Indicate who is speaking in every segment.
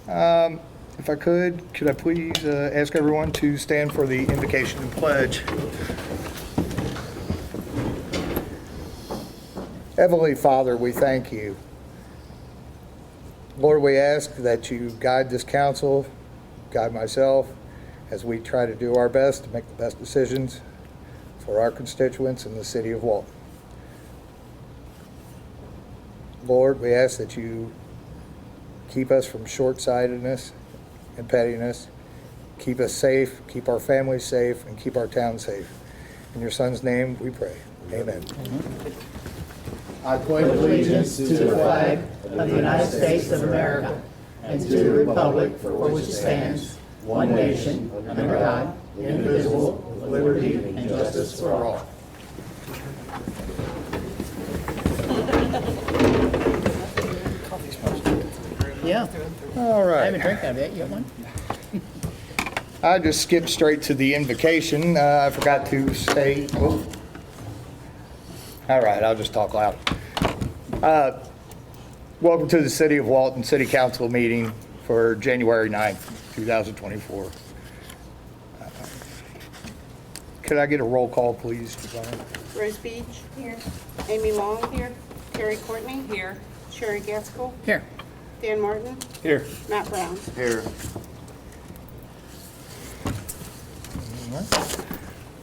Speaker 1: If I could I please ask everyone to stand for the invocation and pledge? Heavenly Father, we thank you. Lord, we ask that you guide this council, guide myself, as we try to do our best to make the best decisions for our constituents in the city of Walton. Lord, we ask that you keep us from short-sightedness and pettiness, keep us safe, keep our families safe, and keep our town safe. In your Son's name we pray. Amen.
Speaker 2: I pledge allegiance to the flag of the United States of America and to the republic for which it stands, one nation, under God, indivisible, with liberty and justice for all. Yeah.
Speaker 1: All right.
Speaker 2: I haven't drank that yet. You want one?
Speaker 1: I just skipped straight to the invocation. I forgot to say, oh. All right, I'll just talk loud. Welcome to the City of Walton City Council meeting for January 9th, 2024. Could I get a roll call, please?
Speaker 3: Rose Beach. Here. Amy Long. Here. Terry Courtney. Here. Sherry Gaskell.
Speaker 2: Here.
Speaker 3: Dan Martin.
Speaker 1: Here.
Speaker 3: Matt Brown.
Speaker 4: Here.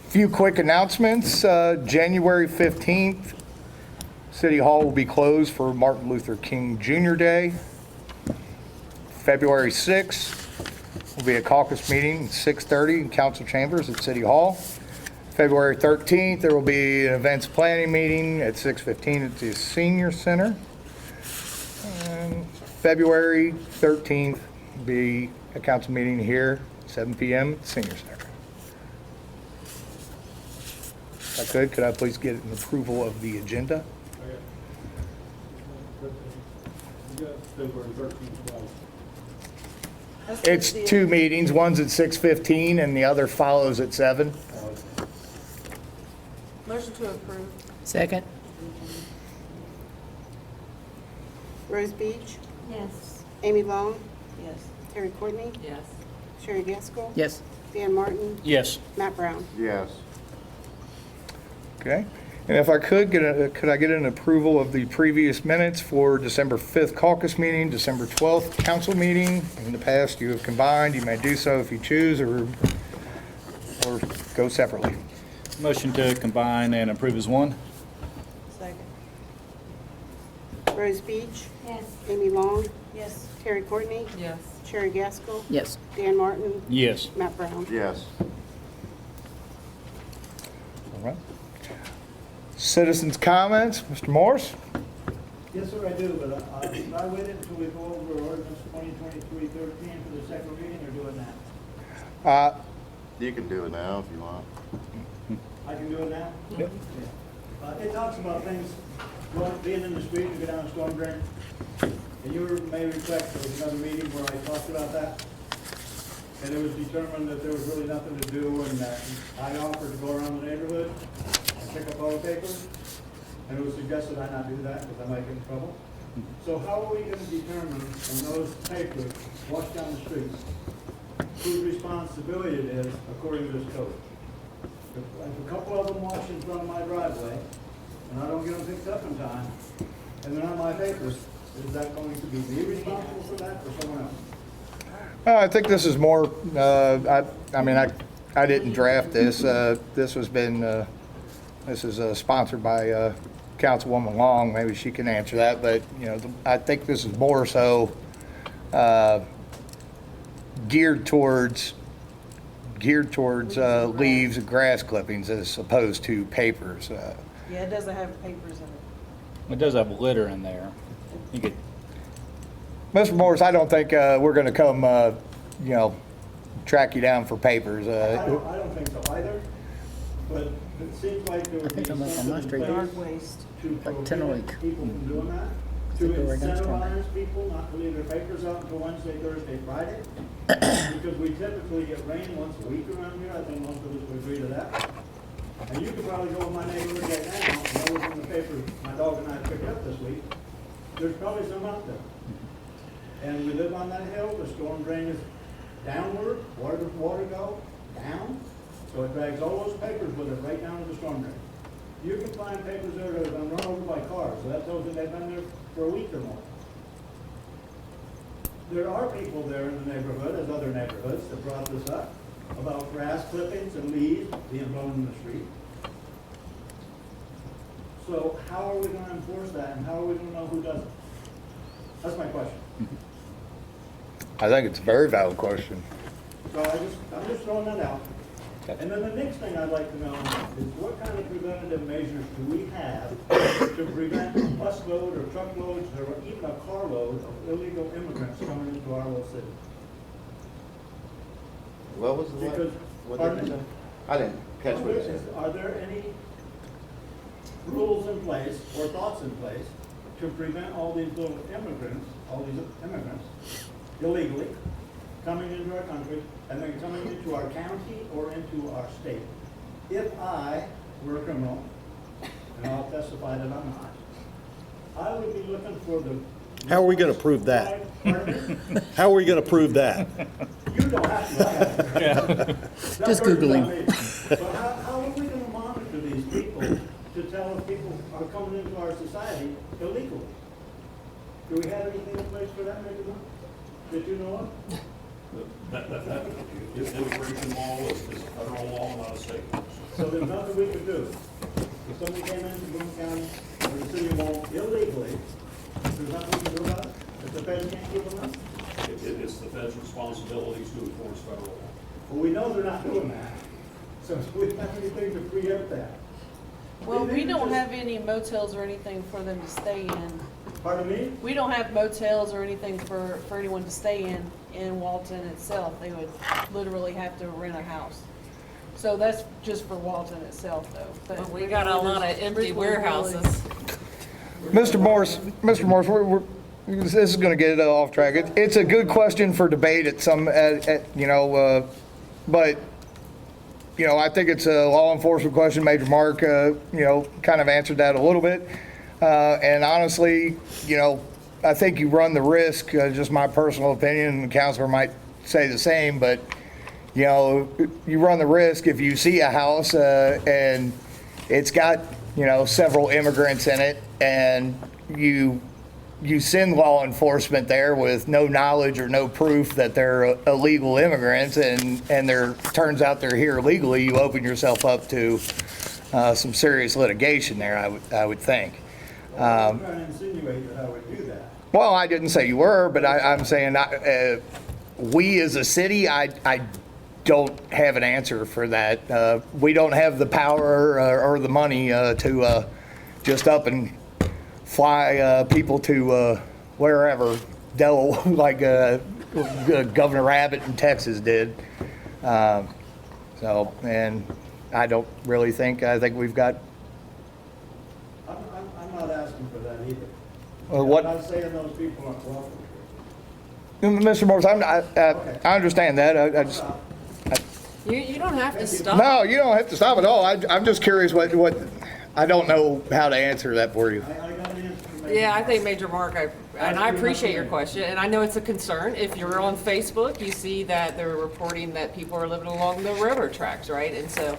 Speaker 1: Few quick announcements. January 15th, City Hall will be closed for Martin Luther King Jr. Day. February 6th will be a caucus meeting at 6:30 in council chambers at City Hall. February 13th, there will be an events planning meeting at 6:15 at the Senior Center. And February 13th will be a council meeting here, 7 p.m. at the Senior Center. If I could I please get an approval of the agenda? It's two meetings, one's at 6:15 and the other follows at 7.
Speaker 3: Motion to approve.
Speaker 2: Second.
Speaker 3: Rose Beach.
Speaker 5: Yes.
Speaker 3: Amy Long.
Speaker 5: Yes.
Speaker 3: Terry Courtney.
Speaker 5: Yes.
Speaker 3: Sherry Gaskell.
Speaker 2: Yes.
Speaker 3: Dan Martin.
Speaker 4: Yes.
Speaker 3: Matt Brown.
Speaker 4: Yes.
Speaker 1: Okay, and if I could I get an approval of the previous minutes for December 5th caucus meeting, December 12th council meeting? In the past, you have combined. You may do so if you choose, or go separately.
Speaker 4: Motion to combine and approve as one?
Speaker 5: Second.
Speaker 3: Rose Beach.
Speaker 5: Yes.
Speaker 3: Amy Long.
Speaker 5: Yes.
Speaker 3: Terry Courtney.
Speaker 5: Yes.
Speaker 3: Sherry Gaskell.
Speaker 2: Yes.
Speaker 3: Dan Martin.
Speaker 4: Yes.
Speaker 3: Matt Brown.
Speaker 4: Yes.
Speaker 1: All right. Citizens' comments, Mr. Morris?
Speaker 6: Yes, sir, I do, but I waited until we go over ordinance 2023-13 for the second reading, or doing that?
Speaker 4: You can do it now if you want.
Speaker 6: I can do it now?
Speaker 1: Yep.
Speaker 6: It talks about things, being in the street and go down a storm drain. And you may recollect, there was another meeting where I talked about that. And it was determined that there was really nothing to do, and that I offered to go around the neighborhood and pick up all the papers. And it was suggested I not do that because I might get in trouble. So how are we going to determine when those papers wash down the streets, whose responsibility it is according to this code? If a couple of them wash in front of my driveway, and I don't get them picked up in time, and they're not my papers, is that going to be me responsible for that or someone else?
Speaker 1: I think this is more, I didn't draft this. This is sponsored by Councilwoman Long. Maybe she can answer that, but, I think this is more so geared towards leaves and grass clippings as opposed to papers.
Speaker 5: Yeah, it doesn't have papers in it.
Speaker 4: It does have litter in there. You could,
Speaker 1: Mr. Morris, I don't think we're going to come, track you down for papers.
Speaker 6: I don't think so either, but it seems like there would be
Speaker 2: I'm up on my
Speaker 6: something
Speaker 2: street.
Speaker 6: in
Speaker 5: Yard
Speaker 6: place
Speaker 5: waste.
Speaker 6: to
Speaker 2: Like 10 a
Speaker 6: prohibit
Speaker 2: week.
Speaker 6: people from doing that, to
Speaker 2: Think we're against one.
Speaker 6: incentivize people not to leave their papers out until Wednesday, Thursday, Friday. Because we typically get rain once a week around here, I think most of us would agree to that. And you could probably go in my neighborhood right now, and those in the paper my dog and I picked up this week, there's probably some out there. And we live on that hill, the storm drain is downward, where does water go? Down. So it drags all those papers with it right down to the storm drain. You can find papers there that have been run over by cars, so that tells you they've been there for a week or more. There are people there in the neighborhood, as other neighborhoods, that brought this up, about grass clippings and leaves being blown in the street. So how are we gonna enforce that, and how are we gonna know who does it? That's my question.
Speaker 1: I think it's a very valid question.
Speaker 6: So I'm just throwing that out. And then the next thing I'd like to know is what kind of preventative measures do we have to prevent a busload or truckloads or even a carload of illegal immigrants coming into our little city?
Speaker 7: What was the
Speaker 6: Because,
Speaker 7: what
Speaker 6: pardon
Speaker 7: did you
Speaker 6: me?
Speaker 7: say? I didn't catch what you said.
Speaker 6: Are there any rules in place or thoughts in place to prevent all these little immigrants, illegally coming into our country and then coming into our county or into our state? If I were a criminal, and I'll testify that I'm not, I would be looking for the.
Speaker 8: How are we gonna prove that?
Speaker 6: Pardon me?
Speaker 8: How are we going to prove that?
Speaker 6: You don't have to. I have to.
Speaker 2: Just Googling.
Speaker 6: But how are we going to monitor these people to tell if people are coming into our society illegally? Do we have anything in place for that, Mr. Moore? That you know of?
Speaker 9: Immigration law is a federal law, not a state law.
Speaker 6: So there's nothing we could do. If somebody came into Boone County or the city of Walton illegally, there's nothing we can do about it? If the feds can't keep them up?
Speaker 9: It's the Fed's responsibilities to enforce federal law.
Speaker 6: Well, we know they're not doing that. So do we have anything to preempt that?
Speaker 5: Well,
Speaker 6: They
Speaker 5: we
Speaker 6: could
Speaker 5: don't
Speaker 6: just-
Speaker 5: have any motels or anything for them to stay in.
Speaker 6: Pardon me?
Speaker 5: We don't have motels or anything for anyone to stay in Walton itself. They would literally have to rent a house. So that's just for Walton itself, though.
Speaker 10: But we got a lot of empty warehouses.
Speaker 1: Mr. Morris, this is going to get off track. It's a good question for debate but I think it's a law enforcement question. Major Mark, kind of answered that a little bit. And honestly, I think you run the risk, just my personal opinion, and the counselor might say the same, but, you run the risk if you see a house and it's got, several immigrants in it, and you send law enforcement there with no knowledge or no proof that they're illegal immigrants, and turns out they're here illegally, you open yourself up to some serious litigation there, I would think.
Speaker 6: I'm trying to insinuate that I would do that.
Speaker 1: Well, I didn't say you were, but I'm saying we as a city, I don't have an answer for that. We don't have the power or the money to just up and fly people to wherever, like Governor Abbott in Texas did. And I don't really think, I think we've got.
Speaker 6: I'm not asking for that either.
Speaker 1: What?
Speaker 6: I'm not saying those people aren't welcome.
Speaker 1: Mr. Morris, I understand that. I just.
Speaker 10: You don't have to stop.
Speaker 1: No, you don't have to stop at all. I'm just curious what I don't know how to answer that for you.
Speaker 6: I got an answer for
Speaker 10: Yeah, I think Major Mark, and I appreciate your question, and I know it's a concern. If you're on Facebook, you see that they're reporting that people are living along the railroad tracks, right? And so,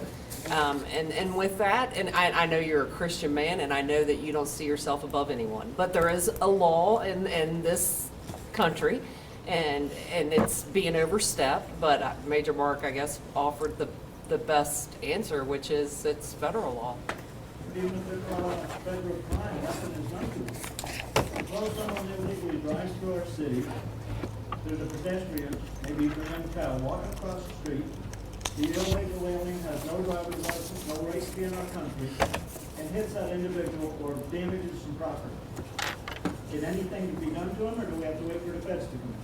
Speaker 10: and with that, and I know you're a Christian man, and I know that you don't see yourself above anyone, but there is a law in this country, and it's being overstepped, but Major Mark, I guess, offered the best answer, which is it's federal law.
Speaker 6: Even if they're caught on a federal crime, nothing is done to them. Suppose someone illegally drives through our city, there's a pedestrian, maybe even a young child, walking across the street. The illegal alien has no driver's license, no right to be in our country, and hits that individual or damages some property. Can anything be done to him, or do we have to wait for the feds to come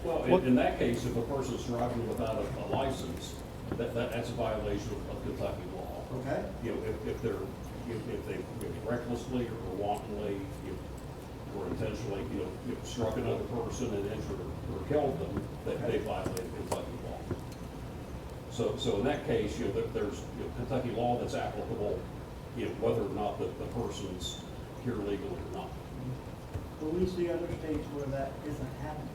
Speaker 6: in?
Speaker 9: Well, in that case, if a person's driving without a license, that's a violation of Kentucky law.
Speaker 6: Okay?
Speaker 9: If they recklessly or wantonly or intentionally, struck another person and injured or killed them, they violated Kentucky law. So in that case, there's Kentucky law that's applicable, whether or not the person's here legally or not.
Speaker 6: but we see other states where that isn't happening.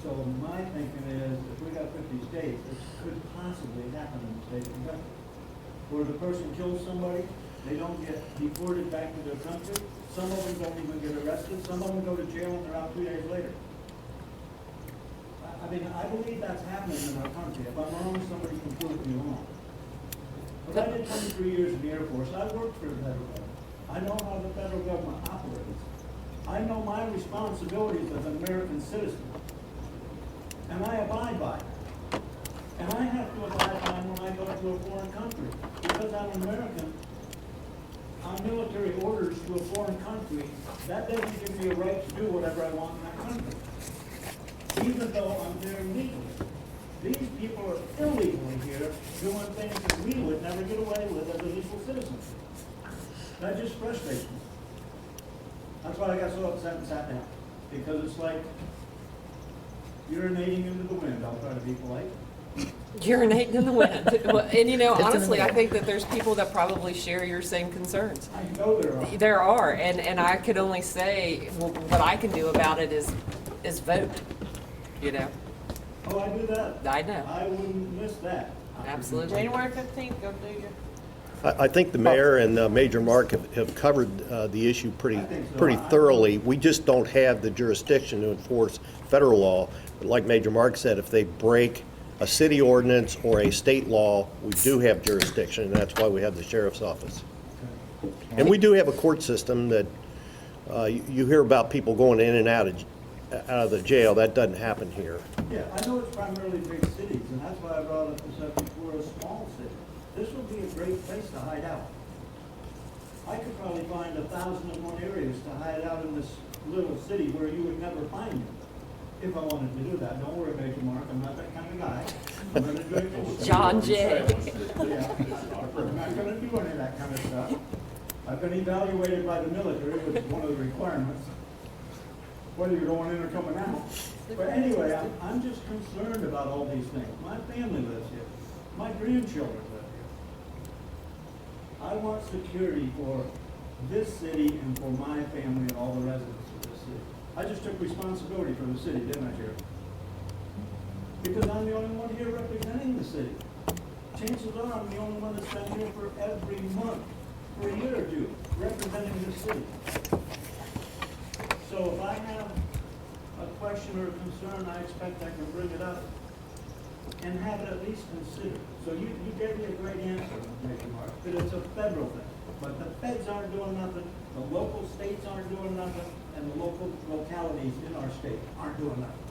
Speaker 6: So my thinking is, if we got 50 states, this could possibly happen in the state of Kentucky. Where the person kills somebody, they don't get deported back to their country. Some of them don't even get arrested. Some of them go to jail and they're out 2 days later. I mean, I believe that's happening in our country. If I'm wrong, somebody can prove me wrong. But I did 23 years in the Air Force. I worked for the federal government. I know how the federal government operates. I know my responsibilities as an American citizen. And I abide by it. And I have to abide by them when I go to a foreign country. Because I'm an American, on military orders to a foreign country, that doesn't give me a right to do whatever I want in that country. Even though I'm there legally. These people are illegally here doing things that we would never get away with as a legal citizen. That just frustrates me. That's why I got so upset and sat down. Because it's like urinating into the wind. I'll try to be polite.
Speaker 10: Urinating in the wind. Well, and you know, honestly, I think that there's people that probably share your same concerns.
Speaker 6: I know there are.
Speaker 10: There are, and I could only say, well, what I can do about it is vote, you know?
Speaker 6: Oh, I do that.
Speaker 10: I know,
Speaker 6: I wouldn't miss that.
Speaker 10: absolutely.
Speaker 5: January 15th, go do your.
Speaker 8: I think the mayor and Major Mark have covered the issue pretty thoroughly. We just don't have the jurisdiction to enforce federal law. But like Major Mark said, if they break a city ordinance or a state law, we do have jurisdiction, and that's why we have the sheriff's office. And we do have a court system that you hear about people going in and out of the jail. That doesn't happen here.
Speaker 6: Yeah, I know it's primarily big cities, and that's why I brought up the subject, we're a small city. This would be a great place to hide out. I could probably find 1,001 areas to hide out in this little city where you would never find me, if I wanted to do that. Don't worry, Major Mark, I'm not that kind of guy. I'm gonna do it.
Speaker 10: John Jay.
Speaker 6: Yeah, I'm not gonna do any of that kind of stuff. I've been evaluated by the military, which is one of the requirements, whether you're going in or coming out. But anyway, I'm just concerned about all these things. My family lives here. My grandchildren live here. I want security for this city and for my family and all the residents of this city. I just took responsibility for the city, didn't I, Sheriff? Because I'm the only one here representing the city. Chances are I'm the only one that's been here for every month, for a year or two, representing this city. So if I have a question or a concern, I expect I can bring it up and have it at least considered. So you gave me a great answer, Major Mark, that it's a federal thing. But the feds aren't doing nothing, the local states aren't doing nothing, and the local localities in our state aren't doing nothing.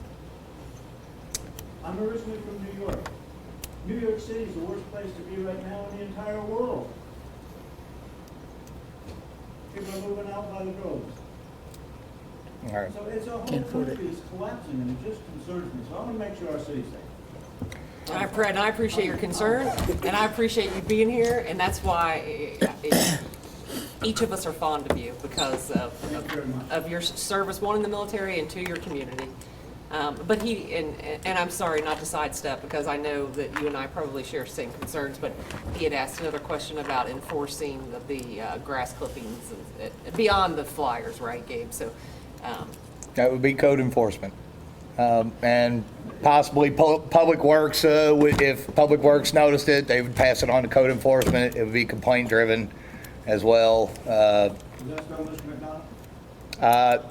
Speaker 6: I'm originally from New York. New York City is the worst place to be right now in the entire world. People are moving out by the droves.
Speaker 1: All right.
Speaker 6: So it's a whole country is collapsing, and it just concerns me. So I want to make sure our city's safe.
Speaker 10: And I appreciate your concern, and I appreciate you being here, and that's why each of us are fond of you because of your service, one in the military and two, your community. But and I'm sorry not to sidestep because I know that you and I probably share the same concerns, but he had asked another question about enforcing the grass clippings and, beyond the flyers, right, Gabe? So.
Speaker 1: That would be code enforcement. And possibly Public Works, if Public Works noticed it, they would pass it on to code enforcement. It would be complaint driven as well.
Speaker 6: Is that still Mr. McDonald?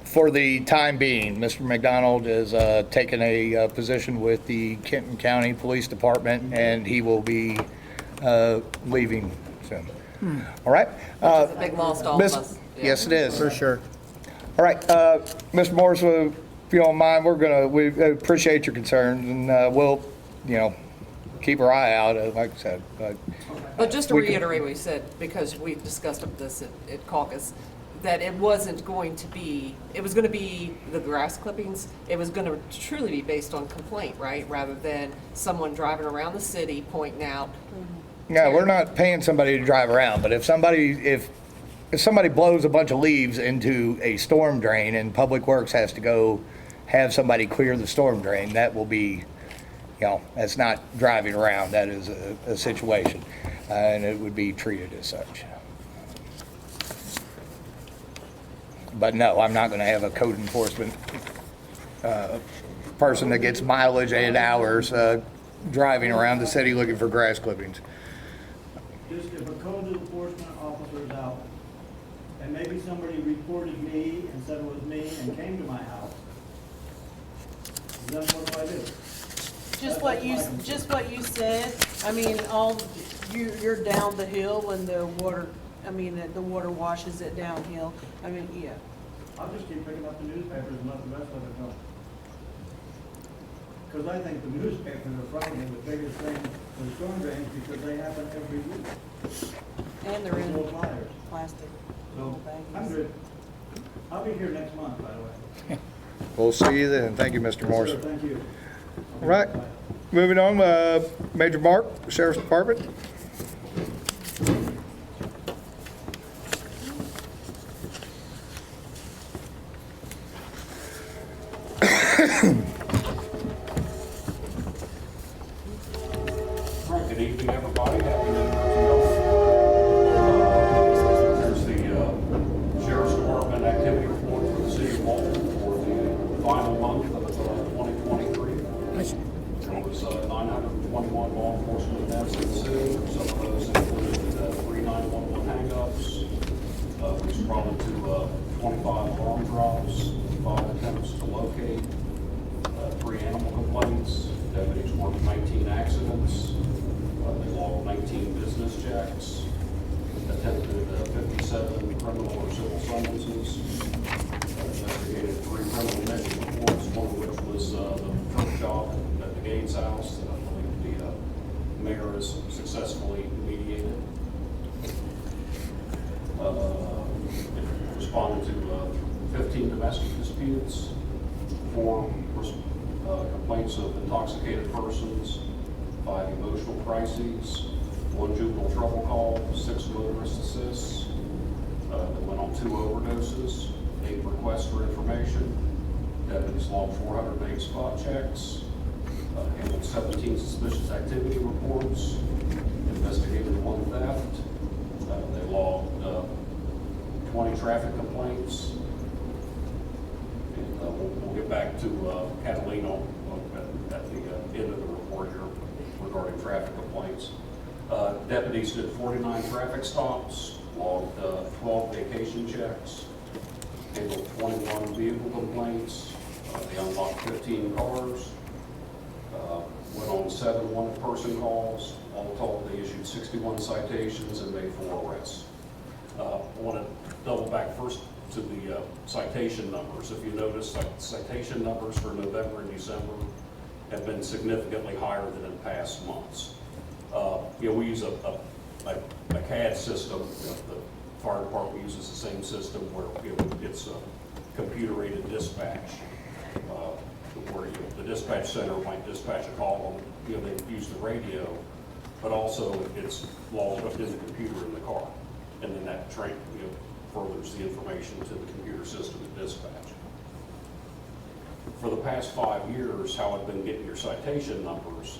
Speaker 1: For the time being, Mr. McDonald is taking a position with the Kenton County Police Department, and he will be leaving soon. All right.
Speaker 10: It's a big loss to all of us. Yeah.
Speaker 1: Yes, it is.
Speaker 8: For sure.
Speaker 1: All right, Mr. Morris, if you don't mind, we appreciate your concerns, and we'll, keep our eye out, like I said.
Speaker 10: But just to reiterate what you said, because we've discussed this at caucus, that it wasn't going to be, it was going to be the grass clippings, it was going to truly be based on complaint, right? Rather than someone driving around the city pointing out.
Speaker 1: Yeah, we're not paying somebody to drive around, but if somebody blows a bunch of leaves into a storm drain and Public Works has to go have somebody clear the storm drain, that will be, that's not driving around. That is a situation, and it would be treated as such. But no, I'm not going to have a code enforcement person that gets mileage 8 hours driving around the city looking for grass clippings.
Speaker 6: Just if a code enforcement officer is out, and maybe somebody reported me and said it was me and came to my house, then what do I do?
Speaker 5: Just what you said, I mean, you're down the hill and the water washes it downhill. I mean, yeah.
Speaker 6: I'll just keep picking up the newspapers and let the rest of it go. Because I think the newspapers are probably the biggest thing for storm drains because they happen every week.
Speaker 5: And they're in
Speaker 6: Little flyers.
Speaker 5: plastic.
Speaker 6: So, I'm good. I'll be here next month, by the way.
Speaker 1: We'll see you then. Thank you, Mr. Morris.
Speaker 6: Sure, thank you.
Speaker 1: All right, moving on, Major Mark, Sheriff's Department.
Speaker 9: Right, good evening, everybody. Happy New Year to you. There's the Sheriff's Department activity report for the city of Walton for the final month of 2023. There was 921 law enforcement events in the city. Some of those included 3 911 hang-ups, responded to 25 alarm drops, 5 attempts to locate, 3 animal complaints. Deputies worked 19 accidents. They logged 19 business checks, attempted 57 criminal or civil summonses, investigated 3 criminal mission reports, one of which was the truck job at the Gates house that I believe the mayor has successfully mediated. Responded to 15 domestic disputes, 4 complaints of intoxicated persons, 5 emotional crises, 1 juvenile trouble call, 6 motorist assists. They went on 2 overdoses, 8 requests for information. Deputies logged 408 spot checks, handled 17 suspicious activity reports, investigated 1 theft. They logged 20 traffic complaints. And we'll get back to Catalina at the end of the report here regarding traffic complaints. Deputies did 49 traffic stops, logged 12 vacation checks, handled 21 vehicle complaints. They unlocked 15 cars, went on 7 one-person calls. All told, they issued 61 citations and made 4 arrests. I want to double back first to the citation numbers. If you notice, citation numbers for November and December have been significantly higher than in past months. We use a CAD system. The fire department uses the same system where it's a computer-aided dispatch, where the dispatch center might dispatch a call, and they use the radio, but also it's logged up in the computer in the car, and then that furthers the information to the computer system at dispatch. For the past 5 years, how I've been getting your citation numbers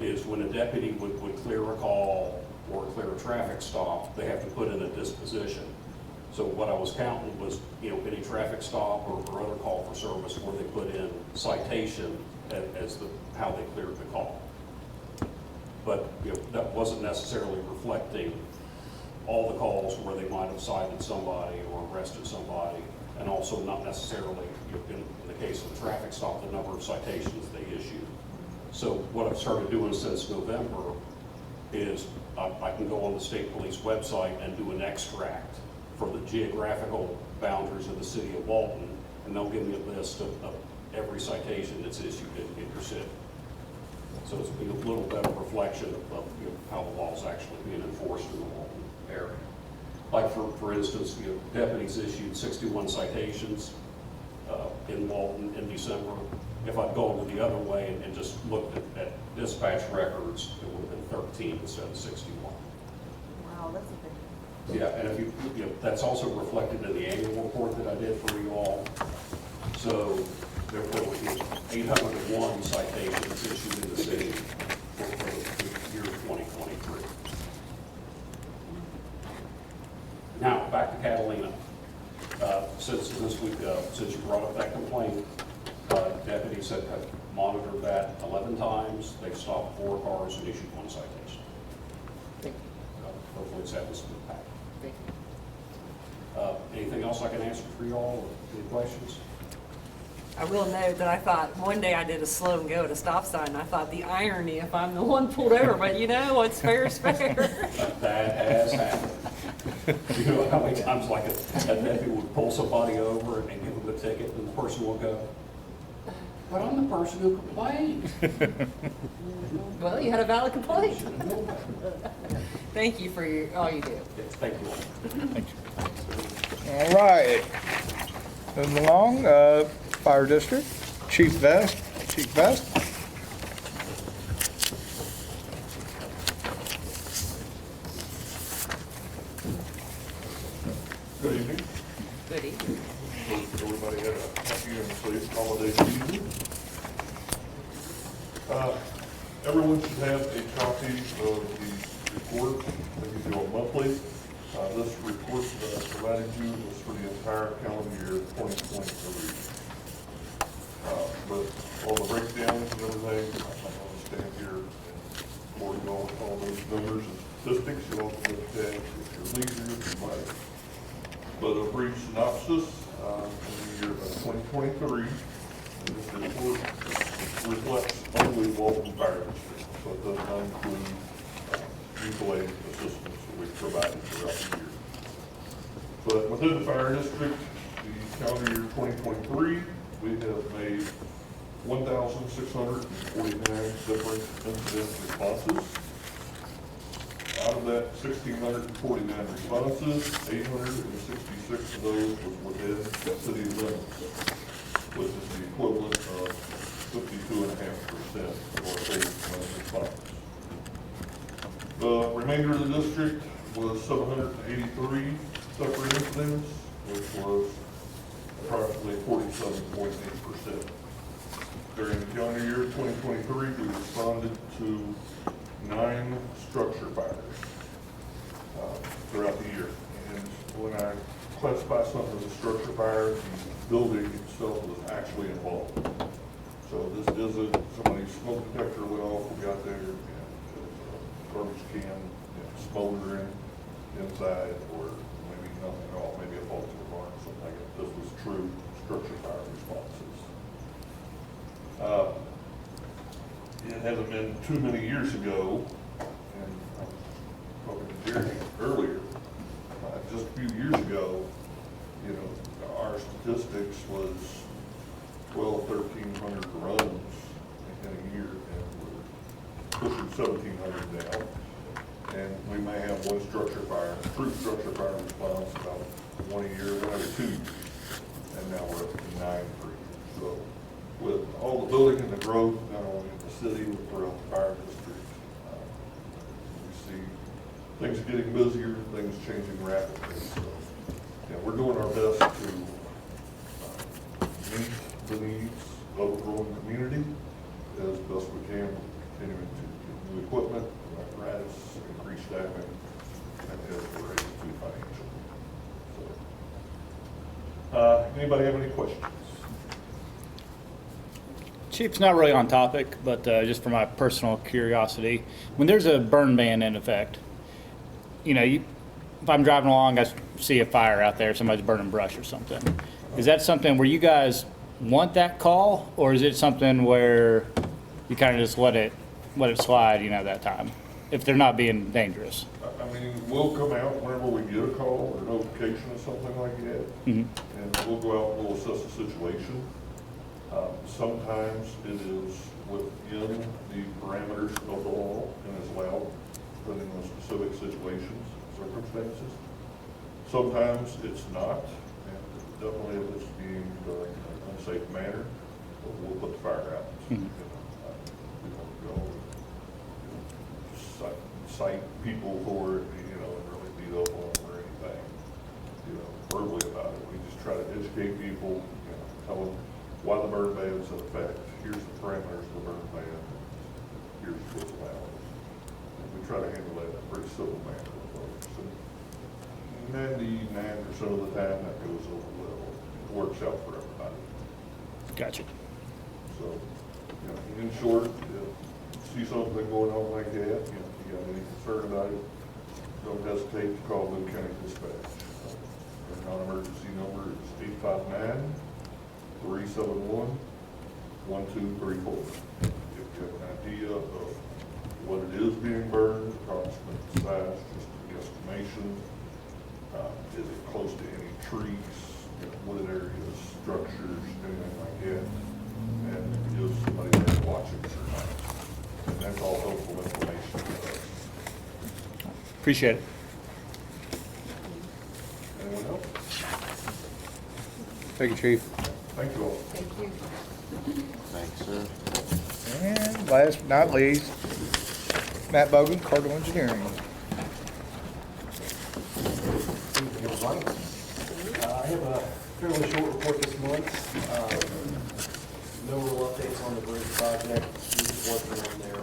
Speaker 9: is when a deputy would clear a call or clear a traffic stop, they have to put in a disposition. So what I was counting was, any traffic stop or other call for service where they put in citation as how they cleared the call. But that wasn't necessarily reflecting all the calls where they might have cited somebody or arrested somebody, and also not necessarily, in the case of the traffic stop, the number of citations they issued. So what I've started doing since November is I can go on the state police website and do an extract for the geographical boundaries of the city of Walton, and they'll give me a list of every citation that's issued in your city. So it's a little better reflection of how the law is actually being enforced in the Walton area. Like for instance, deputies issued 61 citations in Walton in December. If I'd gone the other way and just looked at dispatch records, it would have been 13 instead of 61.
Speaker 5: Wow, that's a big.
Speaker 9: Yeah, and if that's also reflected in the annual report that I did for you all. So there were 801 citations issued in the city for the year 2023. Now, back to Catalina. Since with that complaint, deputies have monitored that 11 times. They've stopped 4 cars and issued 1 citation. Hopefully it's having some impact. Anything else I can answer for y'all, or any questions?
Speaker 10: I will note that I thought, one day I did a slow and go at a stop sign, and I thought the irony if I'm the one pulled over, but you know, what's fair is fair.
Speaker 9: That has happened. You know how many times like a deputy would pull somebody over and give them a ticket, and the person will go, but I'm the person who complained.
Speaker 10: Well, you had a valid complaint.
Speaker 9: Should have known that.
Speaker 10: Thank you for all you do.
Speaker 9: Yes, thank you all.
Speaker 4: Thank you.
Speaker 1: All right. Moving along, Fire District, Chief Vest. Chief Vest.
Speaker 11: Good evening.
Speaker 10: Good evening.
Speaker 11: Hope everybody had a happy and safe holiday season. Everyone should have a copy of the report that you do monthly. This report provided you was for the entire calendar year 2023. But all the breakdowns and everything, I'm not going to stand here and bore you all with all those numbers and statistics. You all can look at that if you're leisure, if you like. But a brief synopsis in the year of 2023, and this report reflects only Walton Fire District, so it does not include mutual aid assistance that we've provided throughout the year. But within the fire district, the calendar year 2023, we have made 1,649 different incident responses. Out of that 1,649 responses, 866 of those was within city limits, which is the equivalent of 52.5% of our phase 1 response. The remainder of the district was 783 separate incidents, which was approximately 47.8%. During the calendar year 2023, we responded to 9 structure fires throughout the year. And when I classify something as a structure fire, the building itself was actually involved. So this isn't somebody's smoke detector went off, we got there, and a garbage can smoldering inside, or maybe nothing at all, maybe a fault to the barn or something like that. This was true structure fire responses. It hasn't been too many years ago, and I was talking to Jerry earlier, just a few years ago, you know, our statistics was 1,200-1,300 runs in a year, and we're pushing 1,700 now. And we may have one structure fire, true structure fire response about 1 a year, 1 every 2 years, and now we're up to 9 per year. So with all the building and the growth, not only in the city, but throughout the fire district, we see things getting busier, things changing rapidly. So, yeah, we're doing our best to meet the needs of a growing community as best we can, continuing to get new equipment, apparatus, increase staffing, and as we're able to financially. So, anybody have any questions?
Speaker 4: Chief, it's not really on topic, but just for my personal curiosity, when there's a burn ban in effect, you know, if I'm driving along, I see a fire out there, somebody's burning brush or something. Is that something where you guys want that call, or is it something where you kind of just let it slide, you know, that time, if they're not being dangerous?
Speaker 11: I mean, we'll come out whenever we get a call or notification or something like that, and we'll go out and we'll assess the situation. Sometimes it is within the parameters of the law and is allowed, depending on specific situations, circumstances. Sometimes it's not, and definitely if it's being done in an unsafe manner, we'll put the fire out. We don't go cite people for, you know, and really beat up on them or anything, you know, verbally about it. We just try to educate people, you know, tell them why the burn ban is in effect. Here's the parameters of the burn ban. Here's what's allowed. And we try to handle that in a pretty civil manner with folks. And 99% of the time that goes over well. It works out for everybody.
Speaker 4: Gotcha.
Speaker 11: So, you know, in short, if you see something going on like that, you know, if you got any concern about it, don't hesitate to call Boone County Dispatch. Our non-emergency number is 859-371-1234. If you have an idea of what it is being burned, approximate size, just an estimation, is it close to any trees, you know, wooded areas, structures, anything like that, and is somebody there watching or not? And that's all helpful information to us.
Speaker 4: Appreciate it.
Speaker 11: Anyone else?
Speaker 1: Thank you, Chief.
Speaker 11: Thank you all.
Speaker 3: Thank you.
Speaker 7: Thanks, sir.
Speaker 1: And last but not least, Matt Bogan, Cardinal Engineering.
Speaker 12: I have a fairly short report this month. No real updates on the bridge project. We're just working on their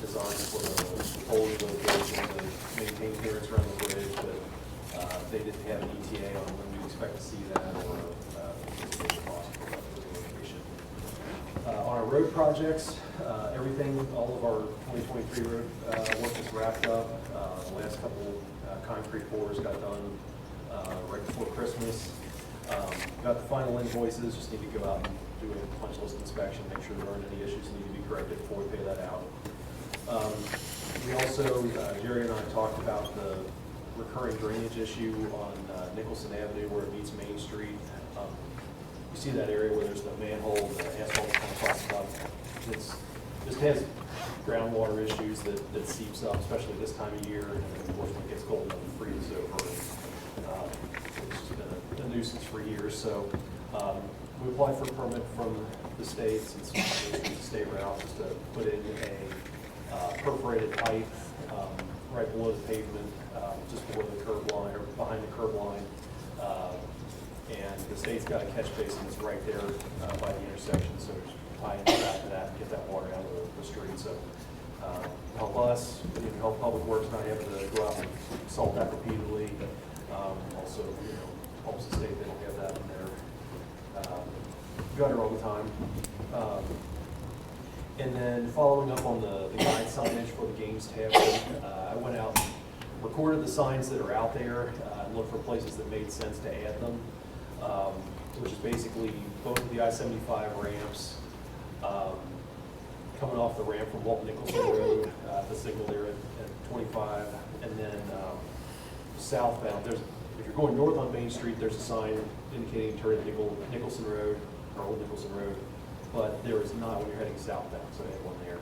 Speaker 12: design for the pole location to maintain clearance around the bridge, but they didn't have an ETA on when we expect to see that or anticipation cost for that location. On our road projects, everything, all of our 2023 road work is wrapped up. The last couple concrete pours got done right before Christmas. Got the final invoices, just need to go out and do a punch list inspection, make sure there aren't any issues that need to be corrected before we pay that out. We also, Jerry and I talked about the recurring drainage issue on Nicholson Avenue where it meets Main Street. You see that area where there's the manhole, the asphalt kind of crosses up. It's just has groundwater issues that seeps up, especially this time of year, and of course when it gets cold enough to freeze over. It's been a nuisance for years, so we applied for a permit from the state, since it's a state route, just to put in a perforated pipe right below the pavement, just below the curb line, or behind the curb line. And the state's got a catch basin that's right there by the intersection, so just tie into that and get that water out of the street. So help us, help Public Works not having to go out and salt that repeatedly. Also, helps the state, they don't have that in their gutter all the time. And then following up on the guide signage for the games tavern, I went out and recorded the signs that are out there and looked for places that made sense to add them, which is basically both of the I-75 ramps, coming off the ramp from Walton Nicholson Road, the signal there at 25, and then southbound. If you're going north on Main Street, there's a sign indicating turn at Nicholson Road, or Old Nicholson Road, but there is not when you're heading southbound, so I have one there.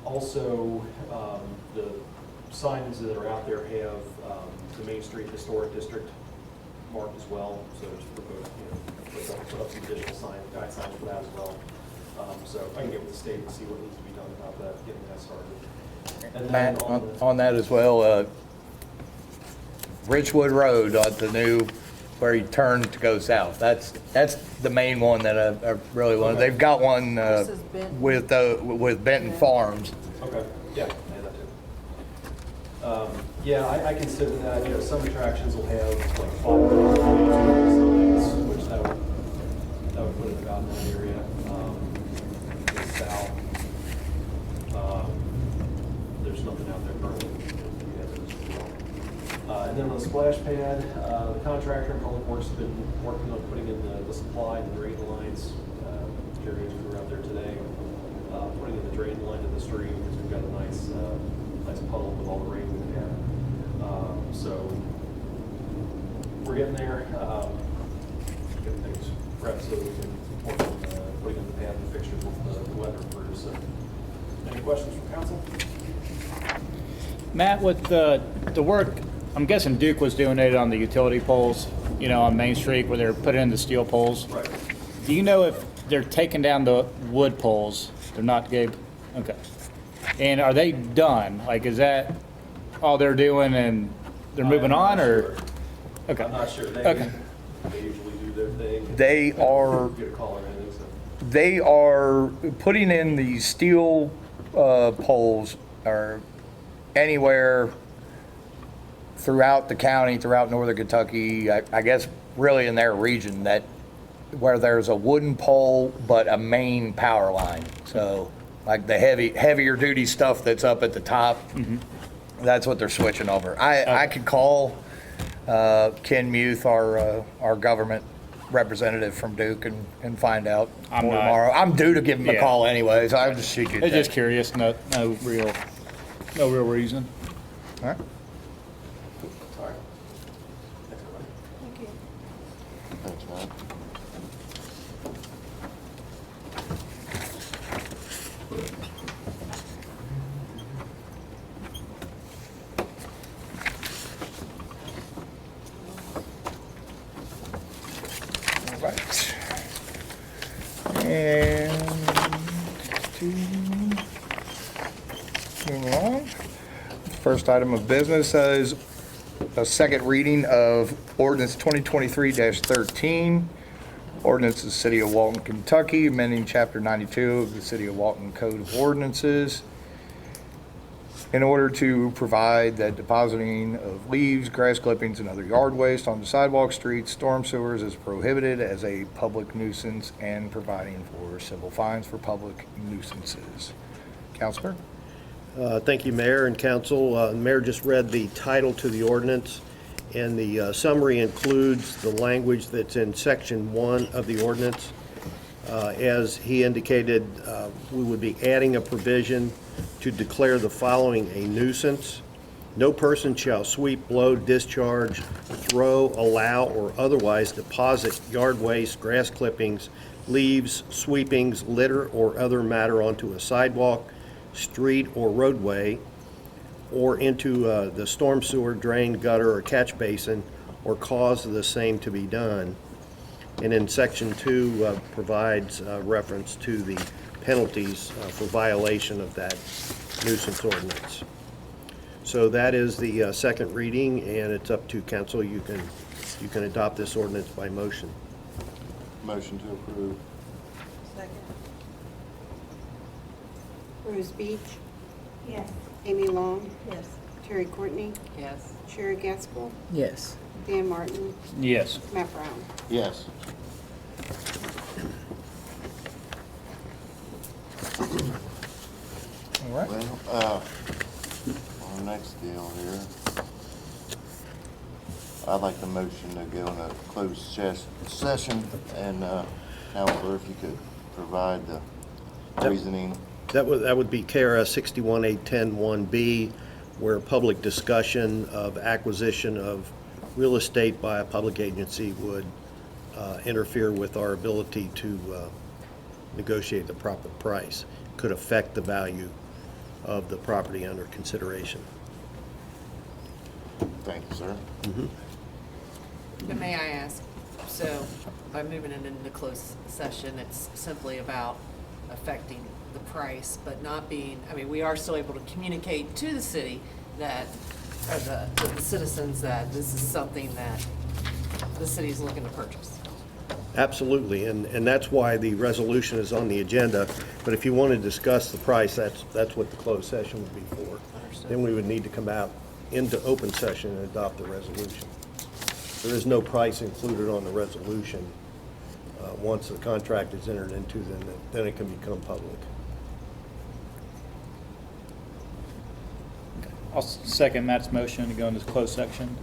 Speaker 12: Also, the signs that are out there have the Main Street Historic District marked as well, so just propose, put up some additional guide signs for that as well. So I can get with the state and see what needs to be done about that, getting that started. And then
Speaker 1: Matt, on that as well, Richwood Road, the new, where you turn to go south, that's the main one that I really want.
Speaker 12: Okay.
Speaker 1: They've got one
Speaker 5: This is Benton.
Speaker 1: with Benton Farms.
Speaker 12: Okay, yeah, I had that too. Yeah, I consider that, some attractions will have like 5 signs, which that would put it about in that area. South, there's nothing out there currently. And then on the splash pad, the contractor in Public Works has been working on putting in the supply and the drain lines. Jerry and we were out there today, putting in the drain line to the stream because we've got a nice puddle with all the rain we've had. So we're getting there. Get things prepped so we can work on putting in the pad and the fixtures with the weather improves. So, any questions from council?
Speaker 4: Matt, with the work, I'm guessing Duke was doing it on the utility poles, on Main Street where they're putting in the steel poles.
Speaker 12: Right.
Speaker 4: Do you know if they're taking down the wood poles? They're not, Gabe? Okay. And are they done? Like, is that all they're doing and they're moving on, or?
Speaker 12: Sure.
Speaker 4: Okay.
Speaker 12: I'm not sure.
Speaker 4: Okay.
Speaker 12: They usually do their thing.
Speaker 1: They are
Speaker 12: Get a call or anything, so.
Speaker 1: they are putting in the steel poles or anywhere throughout the county, throughout northern Kentucky, I guess really in their region, that where there's a wooden pole but a main power line. So like the heavier duty stuff that's up at the top, that's what they're switching over. I could call Ken Muth, our government representative from Duke, and find out more tomorrow. I'm due to give him a
Speaker 4: Yeah.
Speaker 1: call anyways. I was just shoot you a
Speaker 4: I'm just
Speaker 1: text.
Speaker 4: curious, no real reason.
Speaker 1: All right.
Speaker 12: All right. Thanks, everybody.
Speaker 5: Thank you.
Speaker 7: Thanks, Matt.
Speaker 1: All right. And moving on. First item of business is a second reading of ordinance 2023-13. Ordinance of the City of Walton, Kentucky, amending Chapter 92 of the City of Walton Code of Ordinances in order to provide that depositing of leaves, grass clippings, and other yard waste on the sidewalk, streets, storm sewers is prohibited as a public nuisance and providing for civil fines for public nuisances. Counselor?
Speaker 8: Thank you, Mayor and Council. The Mayor just read the title to the ordinance, and the summary includes the language that's in Section 1 of the ordinance. As he indicated, we would be adding a provision to declare the following a nuisance. No person shall sweep, blow, discharge, throw, allow, or otherwise deposit yard waste, grass clippings, leaves, sweepings, litter, or other matter onto a sidewalk, street, or roadway, or into the storm sewer, drain, gutter, or catch basin, or cause the same to be done. And then Section 2 provides reference to the penalties for violation of that nuisance ordinance. So that is the second reading, and it's up to council. You can adopt this ordinance by motion.
Speaker 7: Motion to approve.
Speaker 5: Second.
Speaker 3: Rose Beach,
Speaker 2: Yes.
Speaker 3: Amy Long,
Speaker 5: Yes.
Speaker 3: Terry Courtney,
Speaker 10: Yes.
Speaker 3: Sherry Gaskell,
Speaker 2: Yes.
Speaker 3: Dan Martin,
Speaker 4: Yes.
Speaker 3: Matt Brown.
Speaker 7: Yes.
Speaker 1: All right.
Speaker 7: Well, on the next deal here, I'd like the motion to go in a closed session, and, Counselor, if you could provide the
Speaker 8: Yep.
Speaker 7: reasoning.
Speaker 8: That would be KRS 618101B, where public discussion of acquisition of real estate by a public agency would interfere with our ability to negotiate the proper price, could affect the value of the property under consideration.
Speaker 7: Thank you, sir.
Speaker 10: And may I ask, so by moving it into closed session, it's simply about affecting the price, but not being, I mean, we are still able to communicate to the city that, or the citizens, that this is something that the city is looking to purchase.
Speaker 8: Absolutely, and that's why the resolution is on the agenda. But if you want to discuss the price, that's what the closed session would be for.
Speaker 10: Understood.
Speaker 8: Then we would need to come out into open session and adopt the resolution. There is no price included on the resolution. Once the contract is entered into, then it can become public.
Speaker 4: I'll second Matt's motion to go into closed section.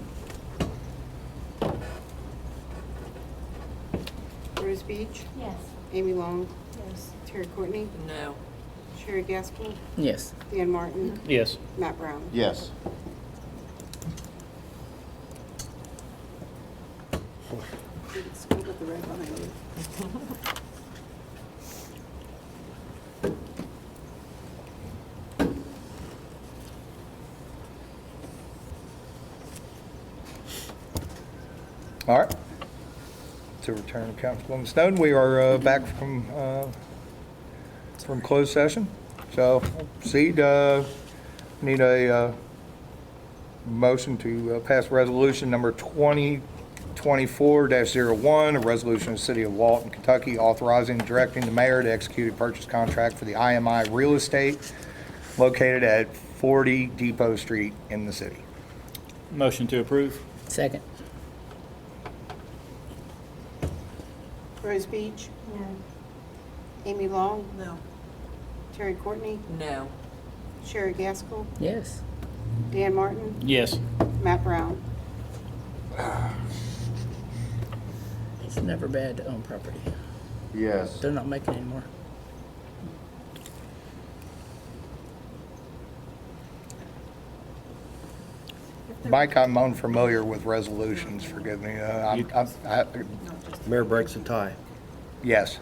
Speaker 3: Rose Beach,
Speaker 2: Yes.
Speaker 3: Amy Long,
Speaker 5: Yes.
Speaker 3: Terry Courtney,
Speaker 10: No.
Speaker 3: Sherry Gaskell,
Speaker 2: Yes.
Speaker 3: Dan Martin,
Speaker 4: Yes.
Speaker 3: Matt Brown.
Speaker 7: Yes.
Speaker 3: Still got the red behind you.
Speaker 1: All right. To return to Councilwoman Snowden, we are back from closed session. So, need a motion to pass resolution number 2024-01, a resolution of the City of Walton, Kentucky, authorizing and directing the mayor to execute a purchase contract for the IMI real estate located at 40 Depot Street in the city.
Speaker 4: Motion to approve.
Speaker 2: Second.
Speaker 3: Rose Beach. Amy Long,
Speaker 5: No.
Speaker 3: Terry Courtney,
Speaker 10: No.
Speaker 3: Sherry Gaskell,
Speaker 2: Yes.
Speaker 3: Dan Martin,
Speaker 4: Yes.
Speaker 3: Matt Brown.
Speaker 2: It's never bad to own property.
Speaker 7: Yes.
Speaker 2: They're not making anymore.
Speaker 1: Mike, I'm unfamiliar with resolutions, forgive me.
Speaker 8: Mayor breaks a tie.
Speaker 1: Yes.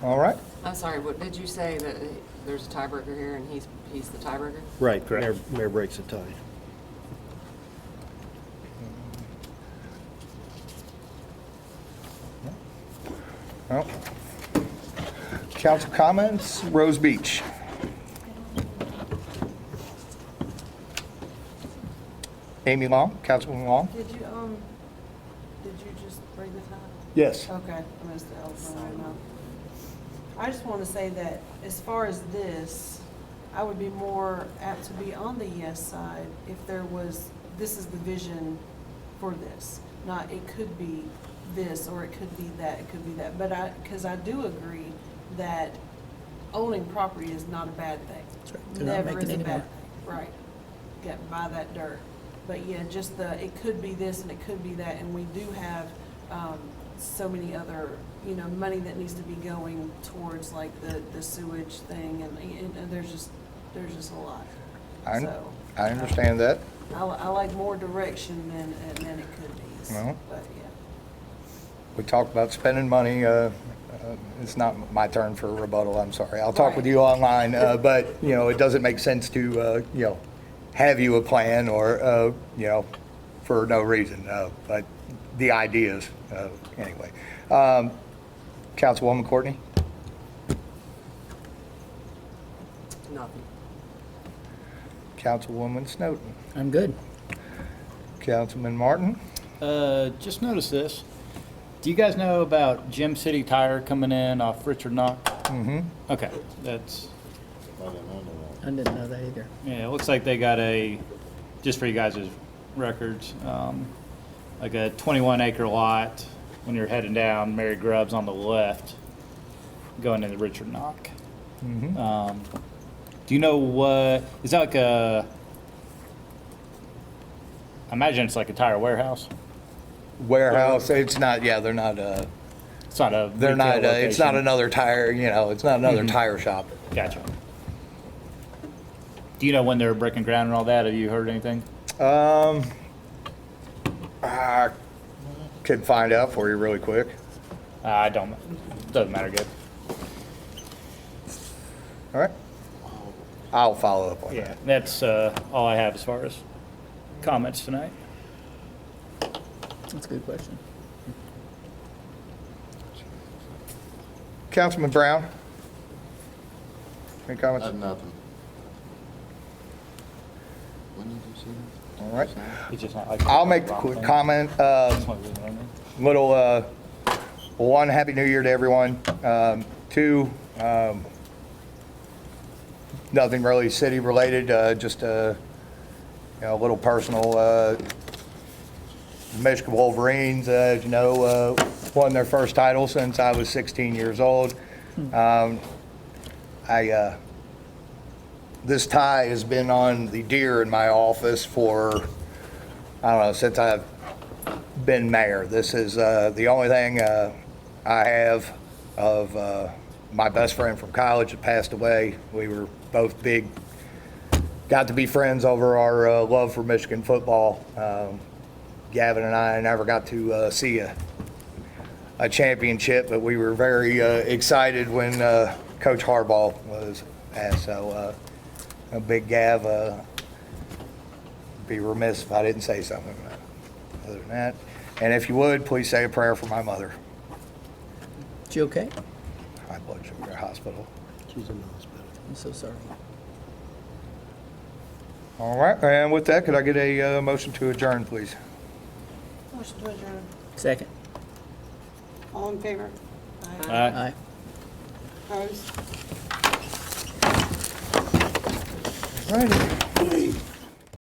Speaker 1: All right.
Speaker 10: I'm sorry, what did you say, that there's a tiebreaker here and he's the tiebreaker?
Speaker 8: Right,
Speaker 4: Correct.
Speaker 8: mayor breaks a tie.
Speaker 1: Well, council comments, Rose Beach. Amy Long, Councilwoman Long?
Speaker 5: Did you just bring the time?
Speaker 1: Yes.
Speaker 5: Okay, I missed the elephant in my mouth. I just want to say that as far as this, I would be more apt to be on the yes side if there was, this is the vision for this. Not, it could be this, or it could be that, it could be that. But because I do agree that owning property is not a bad thing.
Speaker 2: That's right. They're not
Speaker 5: Never
Speaker 2: making
Speaker 5: is a
Speaker 2: any
Speaker 5: bad
Speaker 2: more.
Speaker 5: thing. Right. Get by that dirt. But yeah, just it could be this and it could be that, and we do have so many other, money that needs to be going towards like the sewage thing, and there's just a lot. So,
Speaker 1: I understand that.
Speaker 5: I like more direction than it could be.
Speaker 1: Well.
Speaker 5: But yeah.
Speaker 1: We talked about spending money. It's not my turn for a rebuttal, I'm sorry. I'll talk with
Speaker 5: Right.
Speaker 1: you online, but, it doesn't make sense to, have you a plan or, for no reason. But the ideas, anyway. Councilwoman Courtney?
Speaker 10: Nothing.
Speaker 1: Councilwoman Snowden?
Speaker 2: I'm good.
Speaker 1: Councilman Martin?
Speaker 4: Just noticed this. Do you guys know about Gem City Tire coming in off Richard Knox?
Speaker 1: Mm-hmm.
Speaker 4: Okay, that's,
Speaker 2: I didn't know that either.
Speaker 4: yeah, it looks like they got just for you guys' records, like a 21-acre lot when you're heading down Mary Grubbs on the left, going into Richard Knox.
Speaker 1: Mm-hmm.
Speaker 4: Do you know is that like I imagine it's like a tire warehouse.
Speaker 1: Warehouse, it's not, they're not,
Speaker 4: It's not a
Speaker 1: they're not,
Speaker 4: retail
Speaker 1: it's not
Speaker 4: location.
Speaker 1: another tire, it's not another tire shop.
Speaker 4: Gotcha. Do you know when they're breaking ground and all that? Have you heard anything?
Speaker 1: I could find out for you really quick.
Speaker 4: I don't. Doesn't matter. Good.
Speaker 1: All right. I'll follow up on
Speaker 4: Yeah,
Speaker 1: that.
Speaker 4: that's all I have as far as comments tonight.
Speaker 2: That's a good question.
Speaker 1: Councilman Brown? Any
Speaker 7: I
Speaker 1: comments?
Speaker 7: have nothing. When did you see that?
Speaker 1: All right.
Speaker 4: It's just not like
Speaker 1: I'll make a quick comment.
Speaker 4: That's one reason I know.
Speaker 1: Little, one, Happy New Year to everyone. Two, nothing really city related, just a little personal, Michigan Wolverines, as you know, won their first title since I was 16 years old. This tie has been on the deer in my office for, I don't know, since I've been mayor. This is the only thing I have of my best friend from college that passed away. We were both got to be friends over our love for Michigan football. Gavin and I never got to see a championship, but we were very excited when Coach Harbaugh was asked. So, a big Gav, be remiss if I didn't say something other than that. And if you would, please say a prayer for my mother.
Speaker 2: She okay?
Speaker 1: High blood sugar, hospital.
Speaker 8: She's in the hospital.
Speaker 2: I'm so sorry.
Speaker 1: All right, and with that, could I get a motion to adjourn, please?
Speaker 3: Motion to adjourn.
Speaker 2: Second.
Speaker 3: All in favor?
Speaker 2: Aye.
Speaker 3: Opposed?
Speaker 1: All righty.